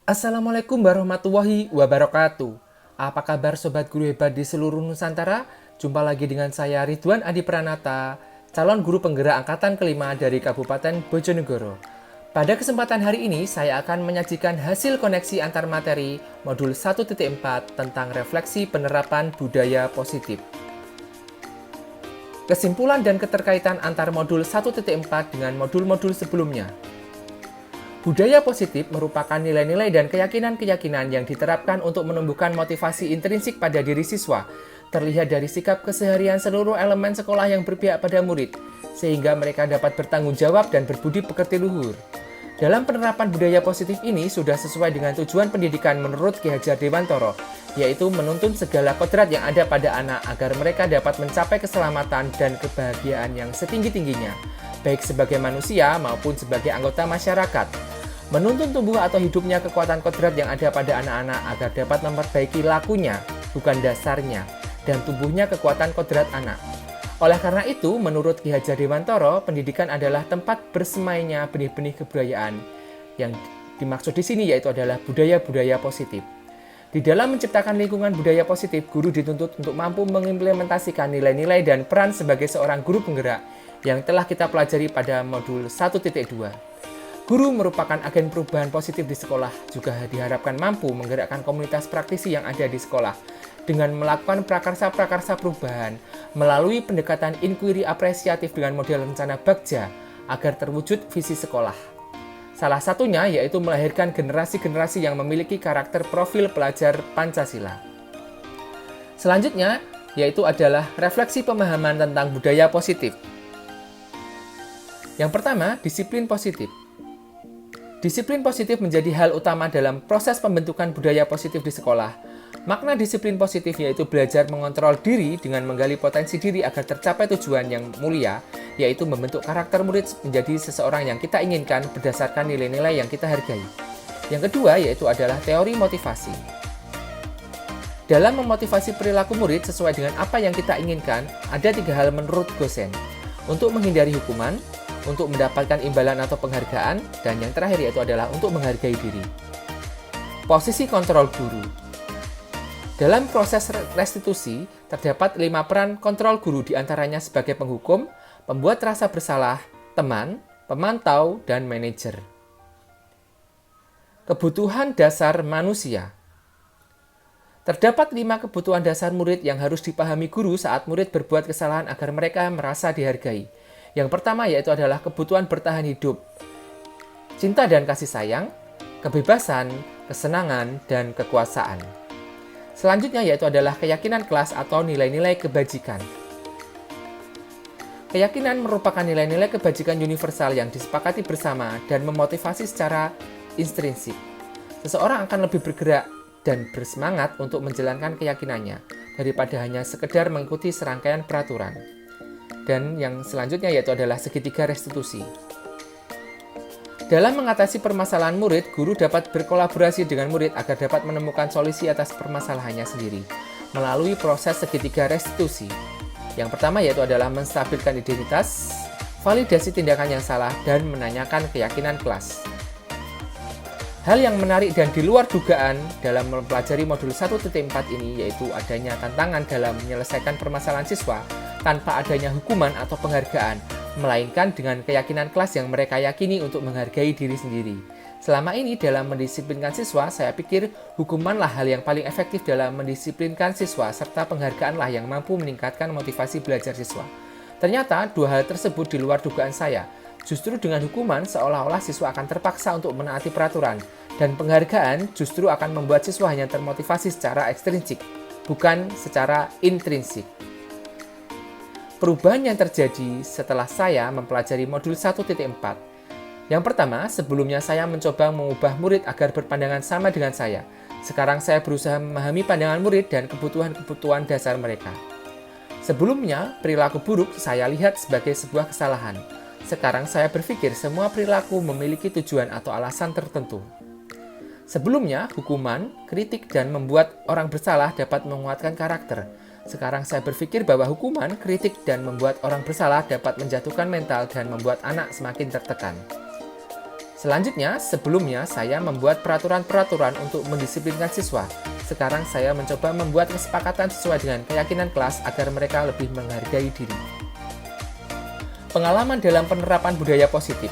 Assalamualaikum warahmatullahi wabarakatuh. Apa kabar sobat guru hebat di seluruh Nusantara? Jumpa lagi dengan saya Ridwan Adi Pranata, calon guru penggerak angkatan kelima dari Kabupaten Bojonegoro. Pada kesempatan hari ini saya akan menyajikan hasil koneksi antar materi modul 1.4 tentang refleksi penerapan budaya positif. Kesimpulan dan keterkaitan antar modul 1.4 dengan modul-modul sebelumnya. Budaya positif merupakan nilai-nilai dan keyakinan-keyakinan yang diterapkan untuk menumbuhkan motivasi intrinsik pada diri siswa, terlihat dari sikap keseharian seluruh elemen sekolah yang berpihak pada murid, sehingga mereka dapat bertanggung jawab dan berbudi pekerti luhur. Dalam penerapan budaya positif ini sudah sesuai dengan tujuan pendidikan menurut Ki Hajar Dewantoro, yaitu menuntun segala kodrat yang ada pada anak agar mereka dapat mencapai keselamatan dan kebahagiaan yang setinggi-tingginya, baik sebagai manusia maupun sebagai anggota masyarakat. Menuntun tumbuh atau hidupnya kekuatan kodrat yang ada pada anak-anak agar dapat memperbaiki lakunya, bukan dasarnya, dan tumbuhnya kekuatan kodrat anak. Oleh karena itu, menurut Ki Hajar Dewantoro, pendidikan adalah tempat bersemainya benih-benih kebudayaan. Yang dimaksud di sini yaitu adalah budaya-budaya positif. Di dalam menciptakan lingkungan budaya positif, guru dituntut untuk mampu mengimplementasikan nilai-nilai dan peran sebagai seorang guru penggerak yang telah kita pelajari pada modul 1.2. Guru merupakan agen perubahan positif di sekolah, juga diharapkan mampu menggerakkan komunitas praktisi yang ada di sekolah dengan melakukan prakarsa-prakarsa perubahan melalui pendekatan inquiry apresiatif dengan model rencana Bagja agar terwujud visi sekolah. Salah satunya yaitu melahirkan generasi-generasi yang memiliki karakter profil pelajar Pancasila. Selanjutnya yaitu adalah refleksi pemahaman tentang budaya positif. Yang pertama, disiplin positif. Disiplin positif menjadi hal utama dalam proses pembentukan budaya positif di sekolah. Makna disiplin positif yaitu belajar mengontrol diri dengan menggali potensi diri agar tercapai tujuan yang mulia, yaitu membentuk karakter murid menjadi seseorang yang kita inginkan berdasarkan nilai-nilai yang kita hargai. Yang kedua yaitu adalah teori motivasi. Dalam memotivasi perilaku murid sesuai dengan apa yang kita inginkan, ada 3 hal menurut dosen. Untuk menghindari hukuman, untuk mendapatkan imbalan atau penghargaan, dan yang terakhir yaitu adalah untuk menghargai diri. Posisi kontrol guru. Dalam proses restitusi, terdapat 5 peran kontrol guru diantaranya sebagai penghukum, pembuat rasa bersalah, teman, pemantau, dan manajer. Kebutuhan dasar manusia. Terdapat 5 kebutuhan dasar murid yang harus dipahami guru saat murid berbuat kesalahan agar mereka merasa dihargai. Yang pertama yaitu adalah kebutuhan bertahan hidup, cinta dan kasih sayang, kebebasan, kesenangan, dan kekuasaan. Selanjutnya yaitu adalah keyakinan kelas atau nilai-nilai kebajikan. Keyakinan merupakan nilai-nilai kebajikan universal yang disepakati bersama dan memotivasi secara intrinsik. Seseorang akan lebih bergerak dan bersemangat untuk menjalankan keyakinannya daripada hanya sekedar mengikuti serangkaian peraturan. Dan yang selanjutnya yaitu adalah segitiga restitusi. Dalam mengatasi permasalahan murid, guru dapat berkolaborasi dengan murid agar dapat menemukan solusi atas permasalahannya sendiri melalui proses segitiga restitusi. Yang pertama yaitu adalah menstabilkan identitas, validasi tindakan yang salah, dan menanyakan keyakinan kelas. Hal yang menarik dan di luar dugaan dalam mempelajari modul 1.4 ini yaitu adanya tantangan dalam menyelesaikan permasalahan siswa tanpa adanya hukuman atau penghargaan, melainkan dengan keyakinan kelas yang mereka yakini untuk menghargai diri sendiri. Selama ini dalam mendisiplinkan siswa, saya pikir hukumanlah hal yang paling efektif dalam mendisiplinkan siswa, serta penghargaanlah yang mampu meningkatkan motivasi belajar siswa. Ternyata, 2 hal tersebut di luar dugaan saya. Justru dengan hukuman, seolah-olah siswa akan terpaksa untuk menaati peraturan, dan penghargaan justru akan membuat siswa hanya termotivasi secara ekstrinsik, bukan secara intrinsik. Perubahan yang terjadi setelah saya mempelajari modul 1.4. Yang pertama, sebelumnya saya mencoba mengubah murid agar berpandangan sama dengan saya. Sekarang saya berusaha memahami pandangan murid dan kebutuhan-kebutuhan dasar mereka. Sebelumnya, perilaku buruk saya lihat sebagai sebuah kesalahan. Sekarang saya berpikir semua perilaku memiliki tujuan atau alasan tertentu. Sebelumnya, hukuman, kritik, dan membuat orang bersalah dapat menguatkan karakter. Sekarang saya berpikir bahwa hukuman, kritik, dan membuat orang bersalah dapat menjatuhkan mental dan membuat anak semakin tertekan. Selanjutnya, sebelumnya saya membuat peraturan-peraturan untuk mendisiplinkan siswa. Sekarang saya mencoba membuat kesepakatan sesuai dengan keyakinan kelas agar mereka lebih menghargai diri. Pengalaman dalam penerapan budaya positif.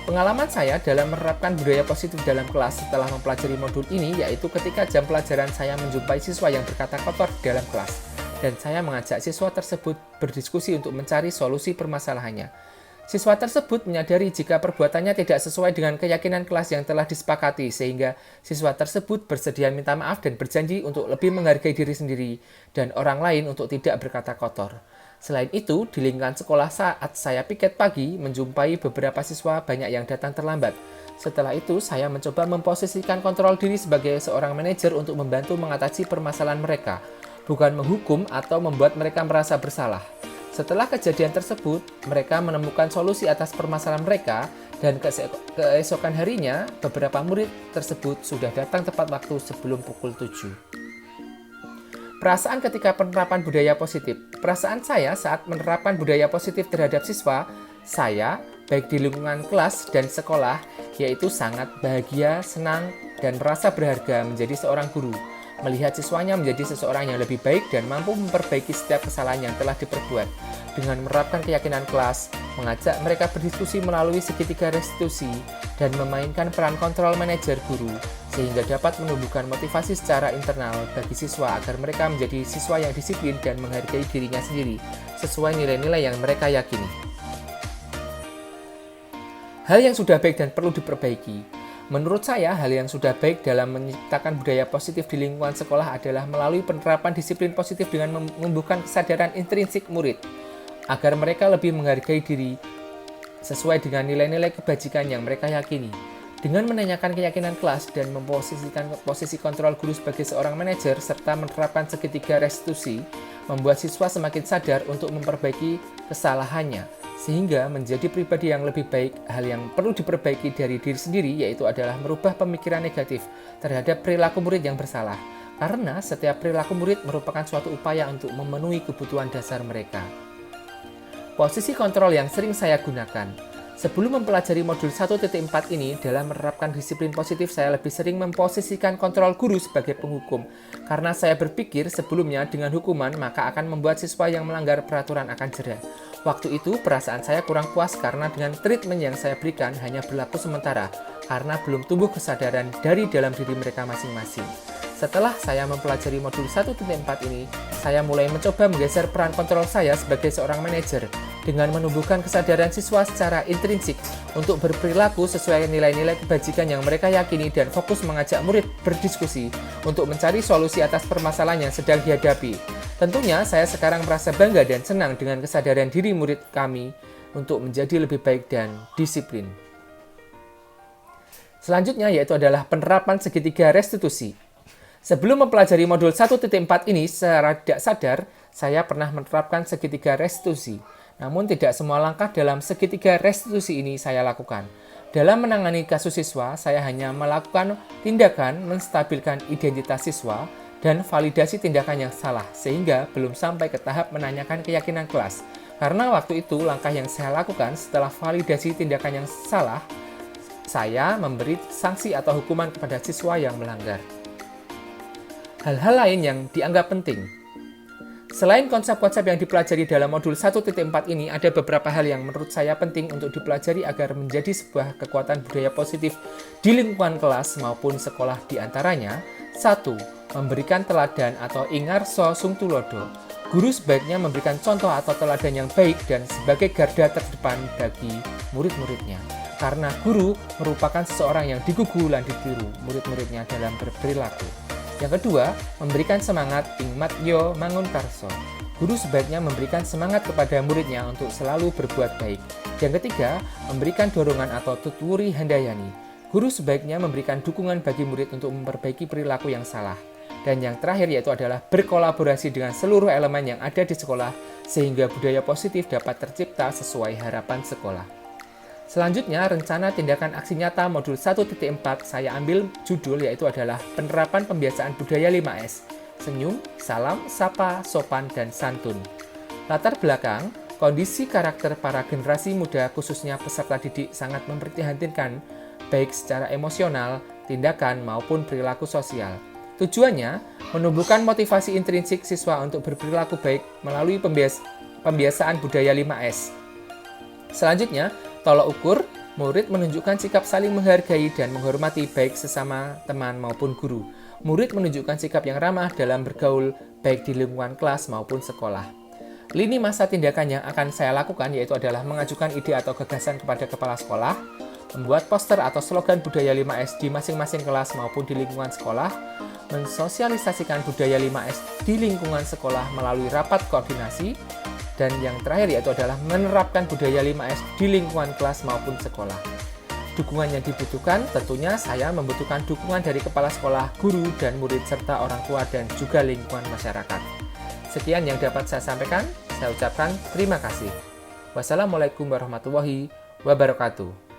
Pengalaman saya dalam menerapkan budaya positif dalam kelas setelah mempelajari modul ini yaitu ketika jam pelajaran saya menjumpai siswa yang berkata kotor di dalam kelas, dan saya mengajak siswa tersebut berdiskusi untuk mencari solusi permasalahannya. Siswa tersebut menyadari jika perbuatannya tidak sesuai dengan keyakinan kelas yang telah disepakati, sehingga siswa tersebut bersedia minta maaf dan berjanji untuk lebih menghargai diri sendiri dan orang lain untuk tidak berkata kotor. Selain itu, di lingkungan sekolah saat saya piket pagi, menjumpai beberapa siswa banyak yang datang terlambat. Setelah itu, saya mencoba memposisikan kontrol diri sebagai seorang manajer untuk membantu mengatasi permasalahan mereka, bukan menghukum atau membuat mereka merasa bersalah. Setelah kejadian tersebut, mereka menemukan solusi atas permasalahan mereka, dan keesokan harinya, beberapa murid tersebut sudah datang tepat waktu sebelum pukul 7. Perasaan ketika penerapan budaya positif. Perasaan saya saat menerapkan budaya positif terhadap siswa, saya, baik di lingkungan kelas dan sekolah, yaitu sangat bahagia, senang, dan merasa berharga menjadi seorang guru. Melihat siswanya menjadi seseorang yang lebih baik dan mampu memperbaiki setiap kesalahan yang telah diperbuat. Dengan menerapkan keyakinan kelas, mengajak mereka berdiskusi melalui segitiga restitusi, dan memainkan peran kontrol manajer guru, sehingga dapat menumbuhkan motivasi secara internal bagi siswa agar mereka menjadi siswa yang disiplin dan menghargai dirinya sendiri, sesuai nilai-nilai yang mereka yakini. Hal yang sudah baik dan perlu diperbaiki. Menurut saya, hal yang sudah baik dalam menciptakan budaya positif di lingkungan sekolah adalah melalui penerapan disiplin positif dengan menumbuhkan kesadaran intrinsik murid, agar mereka lebih menghargai diri sesuai dengan nilai-nilai kebajikan yang mereka yakini. Dengan menanyakan keyakinan kelas dan memposisikan posisi kontrol guru sebagai seorang manajer serta menerapkan segitiga restitusi, membuat siswa semakin sadar untuk memperbaiki kesalahannya, sehingga menjadi pribadi yang lebih baik. Hal yang perlu diperbaiki dari diri sendiri yaitu adalah merubah pemikiran negatif terhadap perilaku murid yang bersalah, karena setiap perilaku murid merupakan suatu upaya untuk memenuhi kebutuhan dasar mereka. Posisi kontrol yang sering saya gunakan. Sebelum mempelajari modul 1.4 ini, dalam menerapkan disiplin positif, saya lebih sering memposisikan kontrol guru sebagai penghukum. Karena saya berpikir sebelumnya dengan hukuman, maka akan membuat siswa yang melanggar peraturan akan jera. Waktu itu, perasaan saya kurang puas karena dengan treatment yang saya berikan hanya berlaku sementara, karena belum tumbuh kesadaran dari dalam diri mereka masing-masing. Setelah saya mempelajari modul 1.4 ini, saya mulai mencoba menggeser peran kontrol saya sebagai seorang manajer dengan menumbuhkan kesadaran siswa secara intrinsik untuk berperilaku sesuai nilai-nilai kebajikan yang mereka yakini dan fokus mengajak murid berdiskusi untuk mencari solusi atas permasalahan yang sedang dihadapi. Tentunya saya sekarang merasa bangga dan senang dengan kesadaran diri murid kami untuk menjadi lebih baik dan disiplin. Selanjutnya yaitu adalah penerapan segitiga restitusi. Sebelum mempelajari modul 1.4 ini, secara tidak sadar, saya pernah menerapkan segitiga restitusi. Namun tidak semua langkah dalam segitiga restitusi ini saya lakukan. Dalam menangani kasus siswa, saya hanya melakukan tindakan menstabilkan identitas siswa dan validasi tindakan yang salah, sehingga belum sampai ke tahap menanyakan keyakinan kelas. Karena waktu itu langkah yang saya lakukan setelah validasi tindakan yang salah, saya memberi sanksi atau hukuman kepada siswa yang melanggar. Hal-hal lain yang dianggap penting. Selain konsep-konsep yang dipelajari dalam modul 1.4 ini, ada beberapa hal yang menurut saya penting untuk dipelajari agar menjadi sebuah kekuatan budaya positif di lingkungan kelas maupun sekolah, di antaranya. 1. Memberikan teladan atau ingarso sung tulodo. Guru sebaiknya memberikan contoh atau teladan yang baik dan sebagai garda terdepan bagi murid-muridnya. Karena guru merupakan seseorang yang digugu dan ditiru murid-muridnya dalam berperilaku. Yang kedua, memberikan semangat ingmat yo mangun karso. Guru sebaiknya memberikan semangat kepada muridnya untuk selalu berbuat baik. Yang ketiga, memberikan dorongan atau tuturi handayani. Guru sebaiknya memberikan dukungan bagi murid untuk memperbaiki perilaku yang salah. Dan yang terakhir yaitu adalah berkolaborasi dengan seluruh elemen yang ada di sekolah sehingga budaya positif dapat tercipta sesuai harapan sekolah. Selanjutnya, rencana tindakan aksi nyata modul 1.4 saya ambil judul yaitu adalah penerapan pembiasaan budaya 5S. Senyum, salam, sapa, sopan, dan santun. Latar belakang, Kondisi karakter para generasi muda, khususnya peserta didik, sangat memprihatinkan, baik secara emosional, tindakan, maupun perilaku sosial. Tujuannya, menumbuhkan motivasi intrinsik siswa untuk berperilaku baik melalui pembiasaan budaya 5S. Selanjutnya, tolok ukur, murid menunjukkan sikap saling menghargai dan menghormati baik sesama teman maupun guru. Murid menunjukkan sikap yang ramah dalam bergaul baik di lingkungan kelas maupun sekolah. Lini masa tindakan yang akan saya lakukan yaitu adalah mengajukan ide atau gagasan kepada kepala sekolah, membuat poster atau slogan budaya 5S di masing-masing kelas maupun di lingkungan sekolah, mensosialisasikan budaya 5S di lingkungan sekolah melalui rapat koordinasi, dan yang terakhir yaitu adalah menerapkan budaya 5S di lingkungan kelas maupun sekolah. Dukungan yang dibutuhkan, tentunya saya membutuhkan dukungan dari kepala sekolah, guru, dan murid, serta orang tua dan juga lingkungan masyarakat. Sekian yang dapat saya sampaikan, saya ucapkan terima kasih. Wassalamualaikum warahmatullahi wabarakatuh.